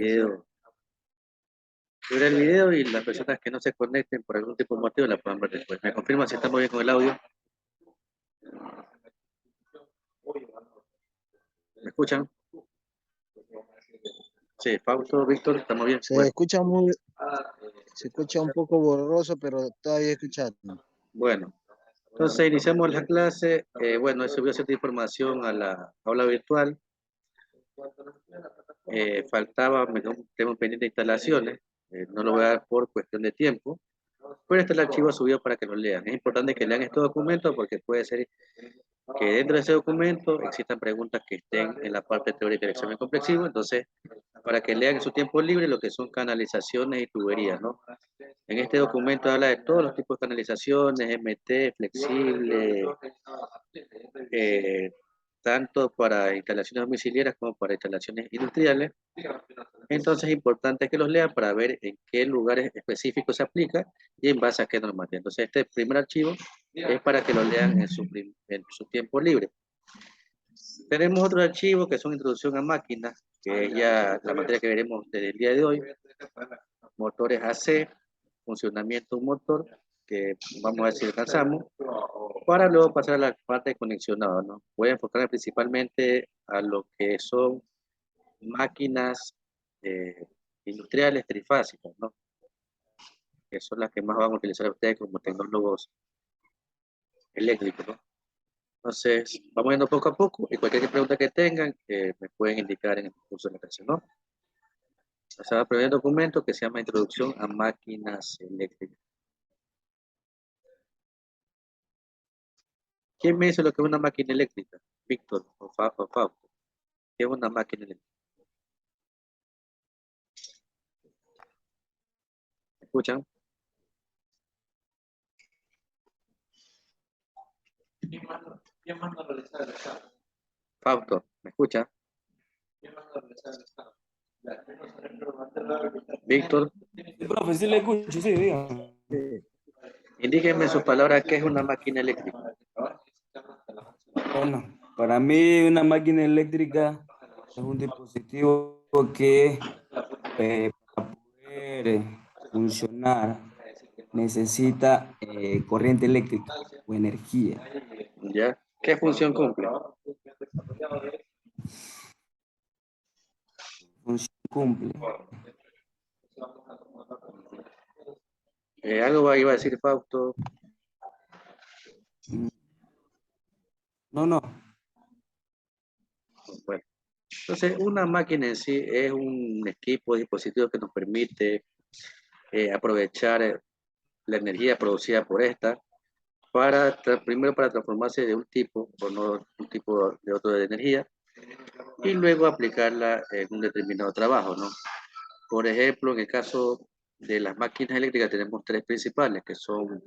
video. Ver el video y las personas que no se conecten por algún tipo de motivo la puedan ver después. ¿Me confirma si estamos bien con el audio? ¿Me escuchan? Sí, Fausto, Víctor, ¿estamos bien? Se Bueno, escucha se escucha un poco borroso, pero todavía escuchando. bueno. Entonces iniciamos la clase. Bueno, he subido cierta información a la aula virtual. Faltaba, tengo pendiente de instalaciones. No lo voy a dar por cuestión de tiempo. Pero este es el archivo subido para que lo lean. Es importante que lean este documento porque puede ser que dentro de ese documento existan preguntas que estén en la parte teórica del examen complexivo. Entonces, para que lean en su tiempo libre lo que son canalizaciones y tuberías, ¿no? En este documento habla de todos los tipos de canalizaciones, MT, flexible, eh, tanto para instalaciones domiciliarias como para instalaciones industriales. Entonces es importante que los lean para ver en qué lugares específicos se aplica y en base a qué normativa. Entonces este primer archivo es para que lo lean en su tiempo libre. Tenemos otro archivo que son introducción a máquinas, que es ya la materia que veremos desde el día de hoy. Motores AC, funcionamiento de un motor, que vamos a ver si alcanzamos, para luego pasar a la parte de conexionado, ¿no? Voy a enfocarme principalmente a lo que son máquinas industriales trifásicas, ¿no? Que son las que más van a utilizar ustedes como tecnólogos eléctricos, ¿no? Entonces, vamos yendo poco a poco y cualquier pregunta que tengan me pueden indicar en el curso de la clase, ¿no? O sea, el primer documento que se llama Introducción a Máquinas Eléctricas. ¿Quién me dice lo que es una máquina eléctrica? Víctor o Fausto. ¿Qué es una máquina eléctrica? ¿Me escuchan? ¿Quién manda a realizar el examen? Fausto, ¿me escucha? ¿Quién manda a realizar el examen? Víctor, Sí, profe, sí le escucho, sí, dígame. indíquenme en sus palabras qué es una máquina eléctrica. Bueno, para mí una máquina eléctrica es un dispositivo que para poder funcionar necesita corriente eléctrica o energía. ¿Ya? ¿Qué función cumple? Función cumple. Algo iba a decir Fausto. No, no. Bueno, entonces una máquina en sí es un equipo, dispositivo que nos permite aprovechar la energía producida por esta primero para transformarse de un tipo o no un tipo de otro de energía y luego aplicarla en un determinado trabajo, ¿no? Por ejemplo, en el caso de las máquinas eléctricas tenemos tres principales, que son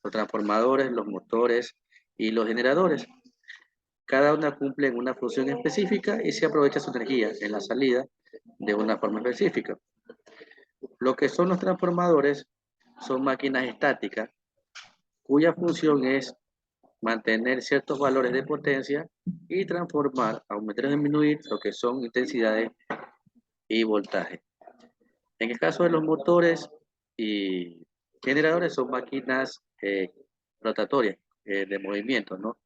los transformadores, los motores y los generadores. Cada una cumple una función específica y se aprovecha su energía en la salida de una forma específica. Lo que son los transformadores son máquinas estáticas cuya función es mantener ciertos valores de potencia y transformar, aumentar o disminuir lo que son intensidades y voltaje. En el caso de los motores y generadores son máquinas rotatorias de movimiento, ¿no?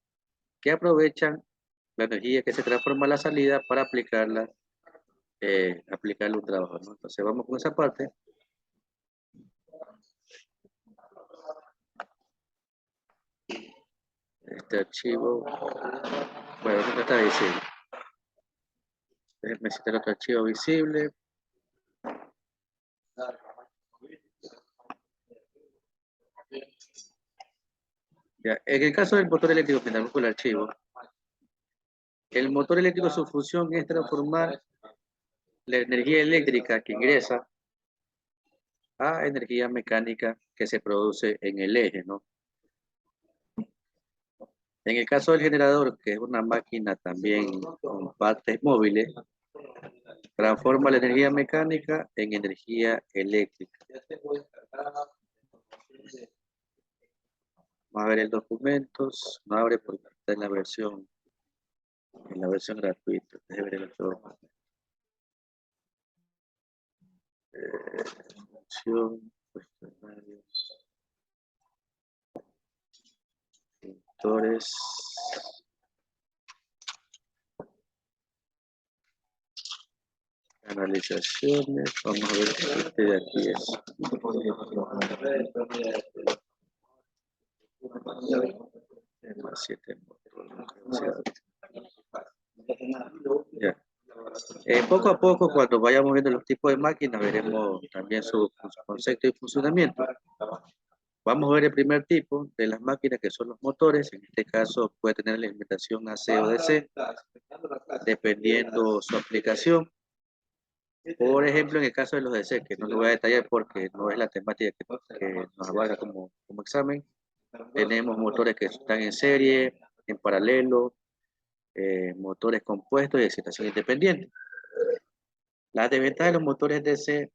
Que aprovechan la energía que se transforma a la salida para aplicarle un trabajo, ¿no? Entonces vamos con esa parte. Este archivo, bueno, no está visible. Déjenme citar otro archivo visible. Ya, en el caso del motor eléctrico, que tenemos el archivo, el motor eléctrico su función es transformar la energía eléctrica que ingresa a energía mecánica que se produce en el eje, ¿no? En el caso del generador, que es una máquina también con partes móviles, transforma la energía mecánica en energía eléctrica. Vamos a ver el documento, no abre porque está en la versión gratuita. Déjeme ver el otro. Función, cuestionarios, pintores. Canalizaciones, vamos a ver si este de aquí es. Más 7 ya. Poco a poco, cuando vayamos viendo los tipos de máquinas, veremos también su concepto y funcionamiento. Vamos a ver el primer tipo de las máquinas, que son los motores. En este caso puede tener la alimentación AC o DC, dependiendo su aplicación. Por ejemplo, en el caso de los DC, que no lo voy a detallar porque no es la temática que nos abarca como examen, tenemos motores que están en serie, en paralelo, motores compuestos y excitación independiente. La desventaja de los motores DC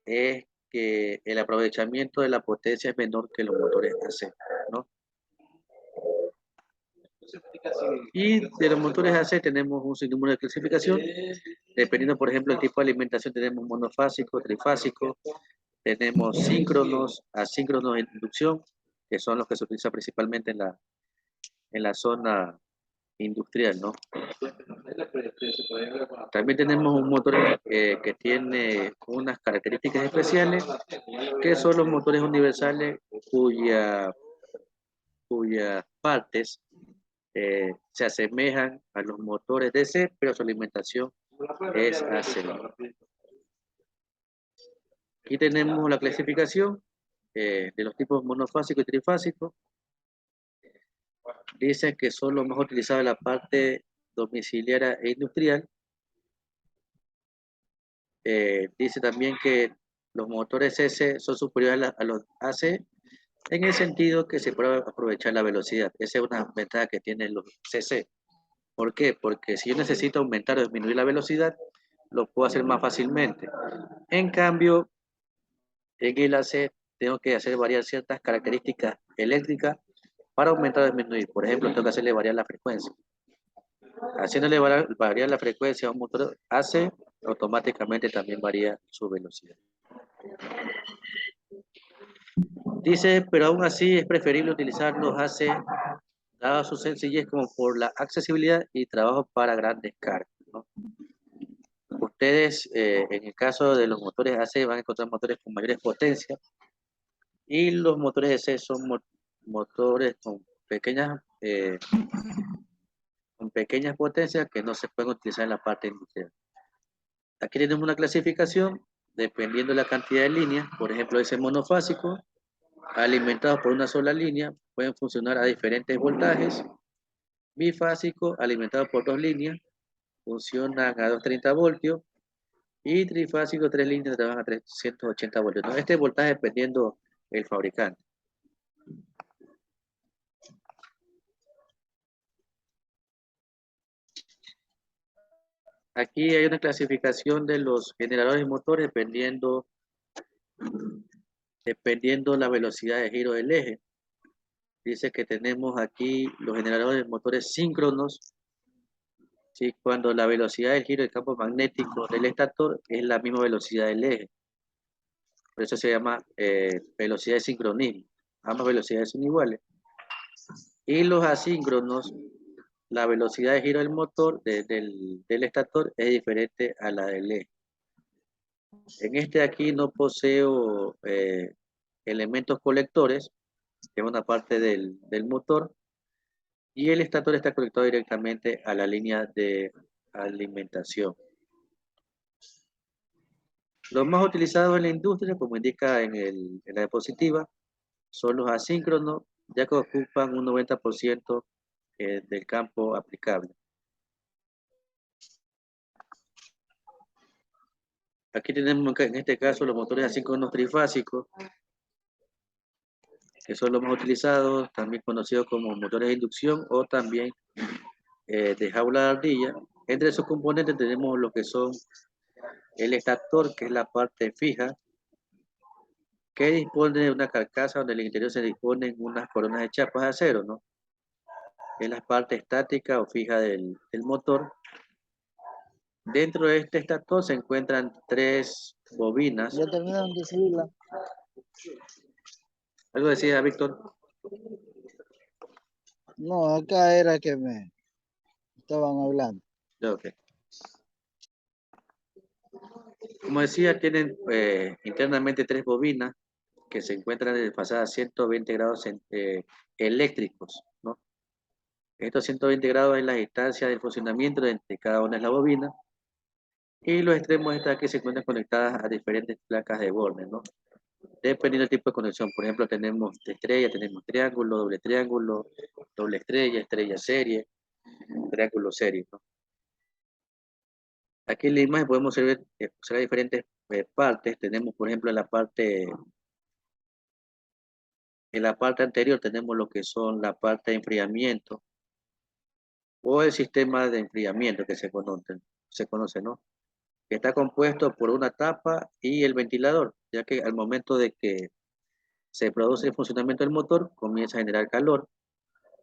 es que el aprovechamiento de la potencia es menor que los motores AC, ¿no? Y de los motores AC tenemos un sinnúmero de clasificación, dependiendo, por ejemplo, el tipo de alimentación. Tenemos monofásico, trifásico, tenemos síncronos, asíncronos en inducción, que son los que se utilizan principalmente en la zona industrial, ¿no? También tenemos un motor que tiene unas características especiales, que son los motores universales cuyas partes se asemejan a los motores DC, pero su alimentación es AC. Aquí tenemos la clasificación de los tipos monofásico y trifásico. Dicen que son los más utilizados en la parte domiciliaria e industrial. Dice también que los motores CC son superiores a los AC en el sentido que se puede aprovechar la velocidad. Esa es una ventaja que tienen los CC. ¿Por qué? Porque si yo necesito aumentar o disminuir la velocidad, lo puedo hacer más fácilmente. En cambio, en el AC tengo que hacer variar ciertas características eléctricas para aumentar o disminuir. Por ejemplo, tengo que hacerle variar la frecuencia. Haciéndole variar la frecuencia a un motor AC, automáticamente también varía su velocidad. Dice, pero aún así es preferible utilizar los AC, dada su sencillez, como por la accesibilidad y trabajo para grandes cargas, ¿no? Ustedes, en el caso de los motores AC, van a encontrar motores con mayores potencias, y los motores DC son motores con pequeñas potencias que no se pueden utilizar en la parte industrial. Aquí tenemos una clasificación dependiendo de la cantidad de líneas. Por ejemplo, ese monofásico, alimentados por una sola línea, pueden funcionar a diferentes voltajes. Bifásico, alimentado por dos líneas, funcionan a 230 voltios. Y trifásico, tres líneas, trabajan a 380 voltios. ¿No? Este voltaje dependiendo del fabricante. Aquí hay una clasificación de los generadores y motores dependiendo la velocidad de giro del eje. Dice que tenemos aquí los generadores de motores síncronos, ¿sí? Cuando la velocidad del giro del campo magnético del estator es la misma velocidad del eje. Por eso se llama velocidad de sincronismo. Ambas velocidades son iguales. Y los asíncronos, la velocidad de giro del motor, del estator, es diferente a la del eje. En este de aquí no poseo elementos colectores, que es una parte del motor, y el estator está conectado directamente a la línea de alimentación. Los más utilizados en la industria, como indica en la diapositiva, son los asíncronos, ya que ocupan un 90% del campo aplicable. Aquí tenemos en este caso los motores asíncronos trifásicos, que son los más utilizados, también conocidos como motores de inducción o también de jaula de ardilla. Entre sus componentes tenemos lo que son el estator, que es la parte fija, que dispone de una carcasa donde en el interior se disponen unas coronas de chapas de acero, ¿no? Que es la parte estática o fija del motor. Dentro de este estator se encuentran 3 bobinas. Ya terminaron de subirla. ¿Algo decía, Víctor? No, acá era que me estaban hablando. Ok. Como decía, tienen internamente 3 bobinas que se encuentran desfasadas a 120 grados eléctricos, ¿no? Estos 120 grados es la distancia del funcionamiento entre cada una de las bobinas y los extremos están que se encuentran conectadas a diferentes placas de borde, ¿no? Dependiendo del tipo de conexión. Por ejemplo, tenemos estrella, tenemos triángulo, doble estrella, estrella serie, triángulo serie, ¿no? Aquí en la imagen podemos observar diferentes partes. Tenemos, por ejemplo, en la parte anterior tenemos lo que son la parte de enfriamiento o el sistema de enfriamiento que se conoce, ¿no? Que está compuesto por una tapa y el ventilador, ya que al momento de que se produce el funcionamiento del motor, comienza a generar calor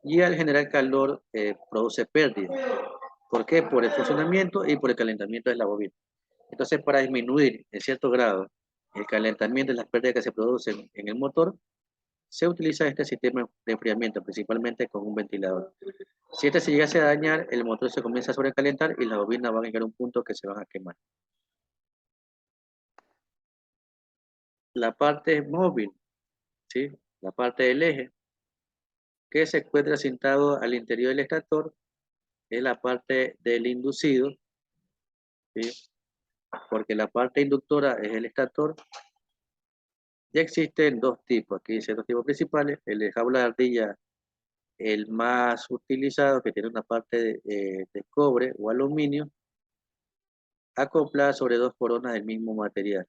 y al generar calor produce pérdida. ¿Por qué? Por el funcionamiento y por el calentamiento de la bobina. Entonces, para disminuir en cierto grado el calentamiento y las pérdidas que se producen en el motor, se utiliza este sistema de enfriamiento, principalmente con un ventilador. Si este se llegase a dañar, el motor se comienza a sobrecalentar y las bobinas van a llegar a un punto que se van a quemar. La parte móvil, ¿sí? La parte del eje, que se encuentra sentado al interior del estator, es la parte del inducido, ¿sí? Porque la parte inductora es el estator. Ya existen 2 tipos, aquí dice 2 tipos principales, el de jaula de ardilla, el más utilizado, que tiene una parte de cobre o aluminio, acoplada sobre 2 coronas del mismo material.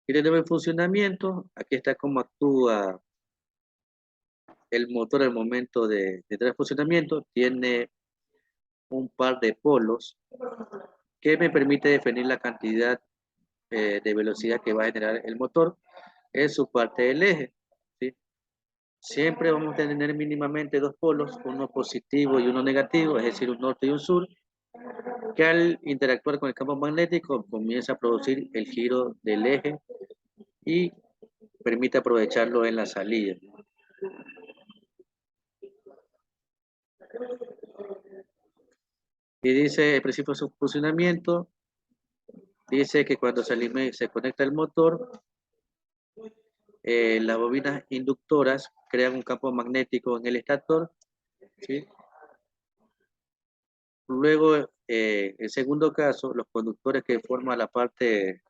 Y tenemos el funcionamiento, aquí está cómo actúa el motor al momento de entrar en funcionamiento, tiene un par de polos que me permite definir la cantidad de velocidad que va a generar el motor en su parte del eje, ¿sí? Siempre vamos a tener mínimamente 2 polos, uno positivo y uno negativo, es decir, un norte y un sur, que al interactuar con el campo magnético comienza a producir el giro del eje y permite aprovecharlo en la salida. Y dice el principio de su funcionamiento, dice que cuando se conecta el motor, las bobinas inductoras crean un campo magnético en el estator, ¿sí? Luego, en segundo caso, los conductores que forman la parte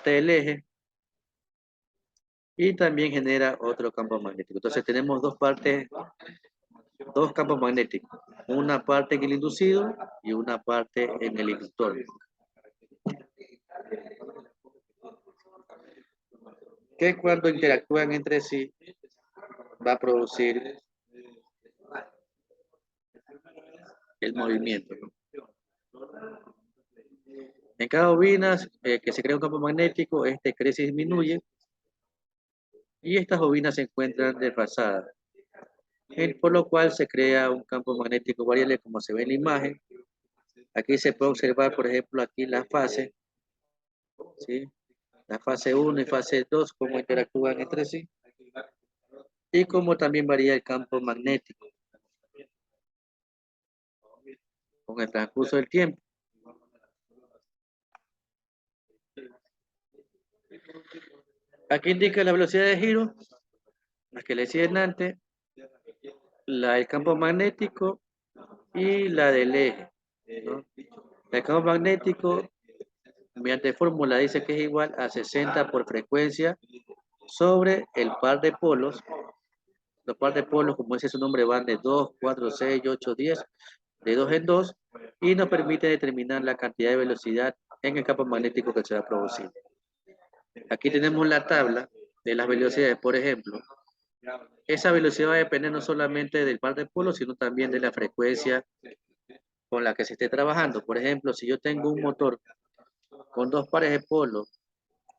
del eje, y también genera otro campo magnético. Entonces tenemos 2 partes, 2 campos magnéticos, una parte en el inducido y una parte en el inductor. Que cuando interactúan entre sí va a producir el movimiento, ¿no? En cada bobina que se crea un campo magnético, este crece y disminuye, y estas bobinas se encuentran desfasadas, por lo cual se crea un campo magnético variable como se ve en la imagen. Aquí se puede observar, por ejemplo, aquí la fase, ¿sí? La fase 1 y fase 2, cómo interactúan entre sí, y cómo también varía el campo magnético con el transcurso del tiempo. Aquí indica la velocidad de giro, las que le decían antes, la del campo magnético y la del eje, ¿no? El campo magnético, mediante fórmula, dice que es igual a 60 por frecuencia sobre el par de polos. Los par de polos, como dice su nombre, van de 2, 4, 6, 8, 10, de 2 en 2, y nos permite determinar la cantidad de velocidad en el campo magnético que se va a producir. Aquí tenemos la tabla de las velocidades, por ejemplo. Esa velocidad va a depender no solamente del par de polos, sino también de la frecuencia con la que se esté trabajando. Por ejemplo, si yo tengo un motor con 2 pares de polos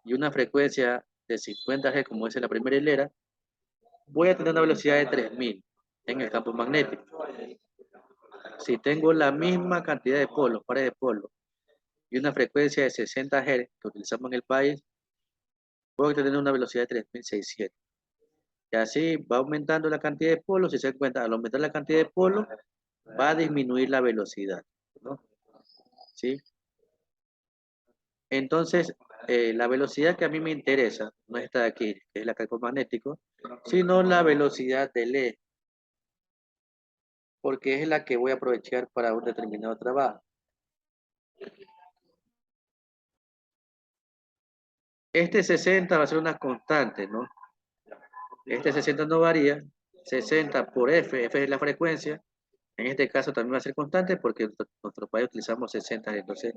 y una frecuencia de 50 Hz, como es en la primera hilera, voy a tener una velocidad de 3000 en el campo magnético. Si tengo la misma cantidad de polos, pares de polos, y una frecuencia de 60 Hz que utilizamos en el país, puedo tener una velocidad de 3600. Y así va aumentando la cantidad de polos. Si se dan cuenta, al aumentar la cantidad de polos, va a disminuir la velocidad, ¿no? ¿Sí? Entonces, la velocidad que a mí me interesa no está aquí, que es la campo magnético, sino la velocidad del eje, porque es la que voy a aprovechar para un determinado trabajo. Este 60 va a ser una constante, ¿no? Este 60 no varía. 60 por F, F es la frecuencia. En este caso también va a ser constante porque en nuestro país utilizamos 60. Entonces,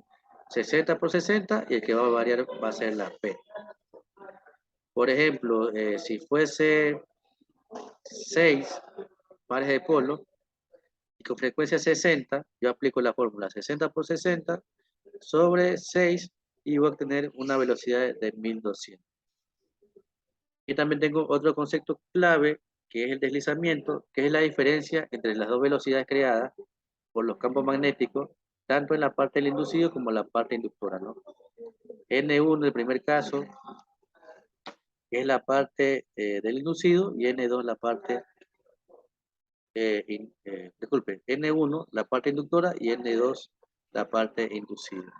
60 por 60 y el que va a variar va a ser la P. Por ejemplo, si fuese 6 pares de polo y con frecuencia 60, yo aplico la fórmula 60 por 60 sobre 6 y voy a obtener una velocidad de 1200. Y también tengo otro concepto clave que es el deslizamiento, que es la diferencia entre las dos velocidades creadas por los campos magnéticos, tanto en la parte del inducido como en la parte inductora, ¿no? N1 en el primer caso es la parte del inducido y N2 la parte, disculpe, N1 la parte inductora y N2 la parte inducida.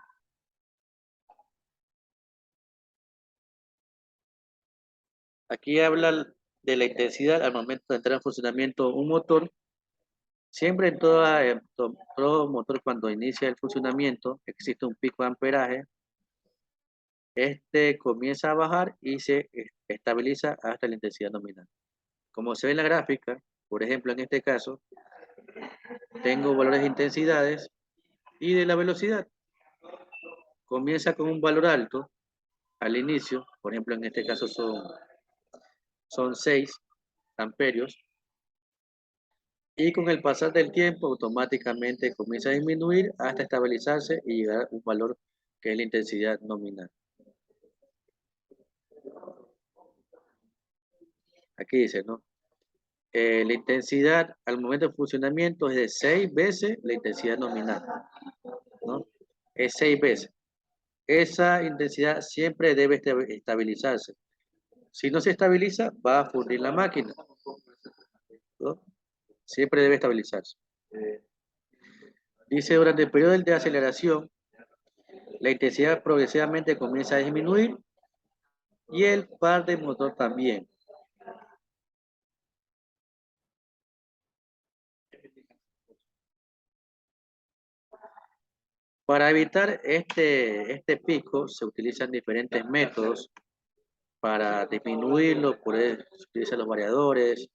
Aquí habla de la intensidad al momento de entrar en funcionamiento un motor. Siempre en todo motor cuando inicia el funcionamiento existe un pico de amperaje. Este comienza a bajar y se estabiliza hasta la intensidad nominal. Como se ve en la gráfica, por ejemplo en este caso, tengo valores de intensidades y de la velocidad. Comienza con un valor alto al inicio, por ejemplo en este caso son 6 amperios, y con el pasar del tiempo automáticamente comienza a disminuir hasta estabilizarse y llegar a un valor que es la intensidad nominal. Aquí dice, ¿no? La intensidad al momento de funcionamiento es de 6 veces la intensidad nominal, ¿no? Es 6 veces. Esa intensidad siempre debe estabilizarse. Si no se estabiliza, va a fundir la máquina, ¿no? Siempre debe estabilizarse. Dice, durante el periodo de aceleración, la intensidad progresivamente comienza a disminuir y el par de motor también. Para evitar este pico se utilizan diferentes métodos para disminuirlo, por eso se utilizan los variadores,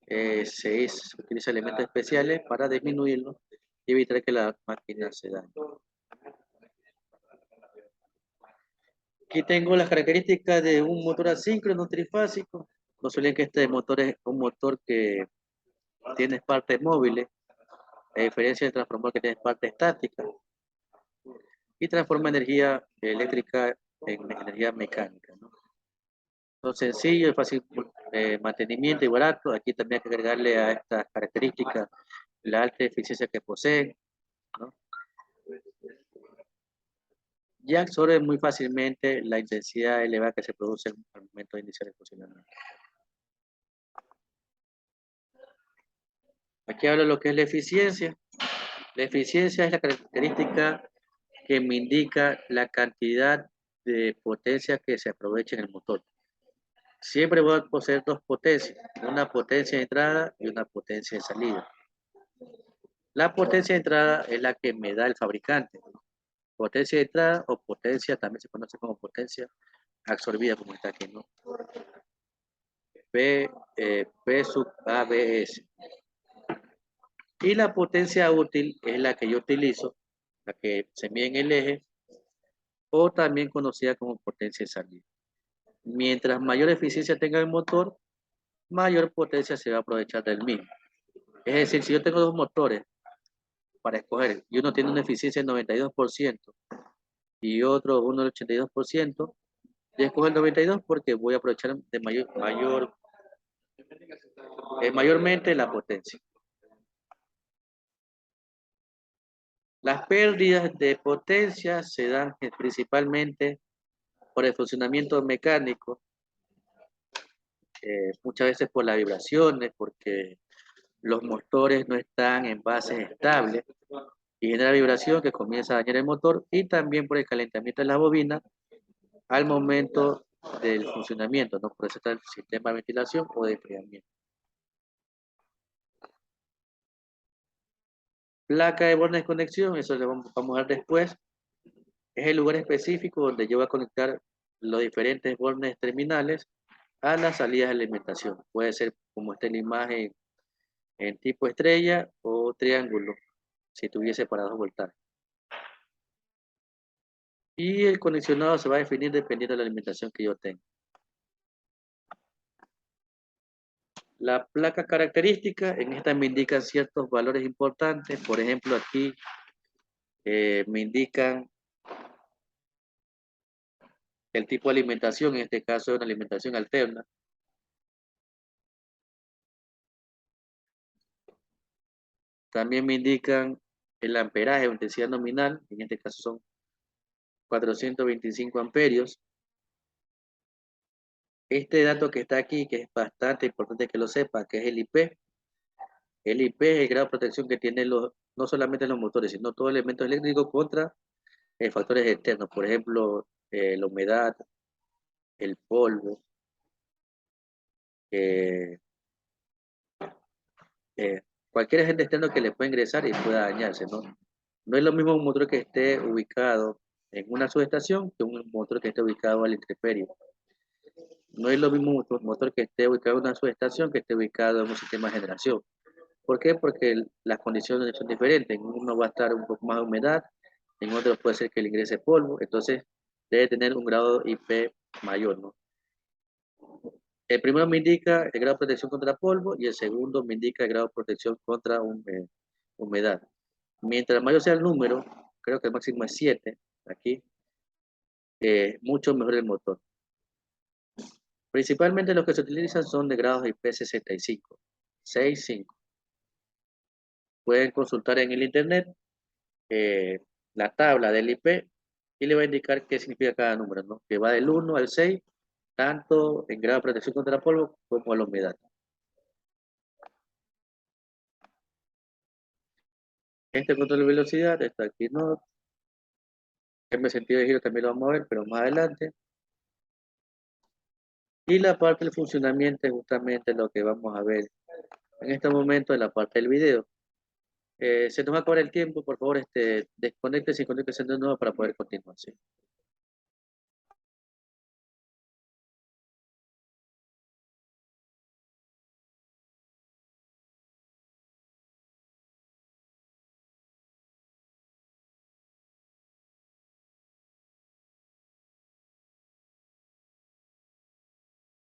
se utilizan elementos especiales para disminuirlo y evitar que la máquina se dañe. Aquí tengo las características de un motor asíncrono trifásico. No se olviden que este motor es un motor que tiene partes móviles, a diferencia del transformador que tiene parte estática, y transforma energía eléctrica en energía mecánica, ¿no? Entonces, sencillo y fácil mantenimiento y barato. Aquí también hay que agregarle a estas características la alta eficiencia que posee, ¿no? Ya absorbe muy fácilmente la intensidad elevada que se produce al momento de iniciar el funcionamiento. Aquí habla de lo que es la eficiencia. La eficiencia es la característica que me indica la cantidad de potencia que se aprovecha en el motor. Siempre voy a poseer dos potencias, una potencia de entrada y una potencia de salida. La potencia de entrada es la que me da el fabricante. Potencia de entrada o potencia también se conoce como potencia absorbida, como está aquí, ¿no? P sub ABS. Y la potencia útil es la que yo utilizo, la que se mide en el eje, o también conocida como potencia de salida. Mientras mayor eficiencia tenga el motor, mayor potencia se va a aprovechar del mismo. Es decir, si yo tengo dos motores para escoger y uno tiene una eficiencia del 92% y otro uno del 82%, Yo escojo el 92 porque voy a aprovechar de mayormente la potencia. Las pérdidas de potencia se dan principalmente por el funcionamiento mecánico, muchas veces por las vibraciones, porque los motores no están en bases estables y genera vibración que comienza a dañar el motor, y también por el calentamiento de la bobina al momento del funcionamiento, ¿no? Por eso está el sistema de ventilación o de enfriamiento. Placa de bornes de conexión, eso lo vamos a ver después. Es el lugar específico donde yo voy a conectar los diferentes bornes terminales a las salidas de alimentación. Puede ser como está en la imagen, en tipo estrella o triángulo, si tuviese para 2 voltajes. Y el conexionado se va a definir dependiendo de la alimentación que yo tenga. La placa característica, en esta me indican ciertos valores importantes. Por ejemplo, aquí me indican el tipo de alimentación, en este caso es una alimentación alterna. También me indican el amperaje o intensidad nominal, en este caso son 425 amperios. Este dato que está aquí, que es bastante importante que lo sepa, que es el IP. El IP es el grado de protección que tienen no solamente los motores, sino todo elemento eléctrico contra factores externos. Por ejemplo, la humedad, el polvo, eh, cualquier agente externo que le pueda ingresar y pueda dañarse, ¿no? No es lo mismo un motor que esté ubicado en una subestación que un motor que esté ubicado al intemperie. No es lo mismo un motor que esté ubicado en una subestación que esté ubicado en un sistema de generación. ¿Por qué? Porque las condiciones son diferentes. En uno va a estar un poco más de humedad, en otro puede ser que le ingrese polvo, entonces debe tener un grado IP mayor, ¿no? El primero me indica el grado de protección contra polvo y el segundo me indica el grado de protección contra humedad. Mientras mayor sea el número, creo que el máximo es 7, aquí, mucho mejor el motor. Principalmente los que se utilizan son de grados IP65, 6, 5. Pueden consultar en el internet la tabla del IP y le va a indicar qué significa cada número, ¿no? Que va del 1 al 6, tanto en grado de protección contra polvo como la humedad. Este control de velocidad está aquí, ¿no? El sentido de giro también lo vamos a ver, pero más adelante. Y la parte del funcionamiento es justamente lo que vamos a ver en este momento en la parte del video. Se nos va a acabar el tiempo, por favor, desconéctese y conéctese de nuevo para poder continuar. ¿Sí?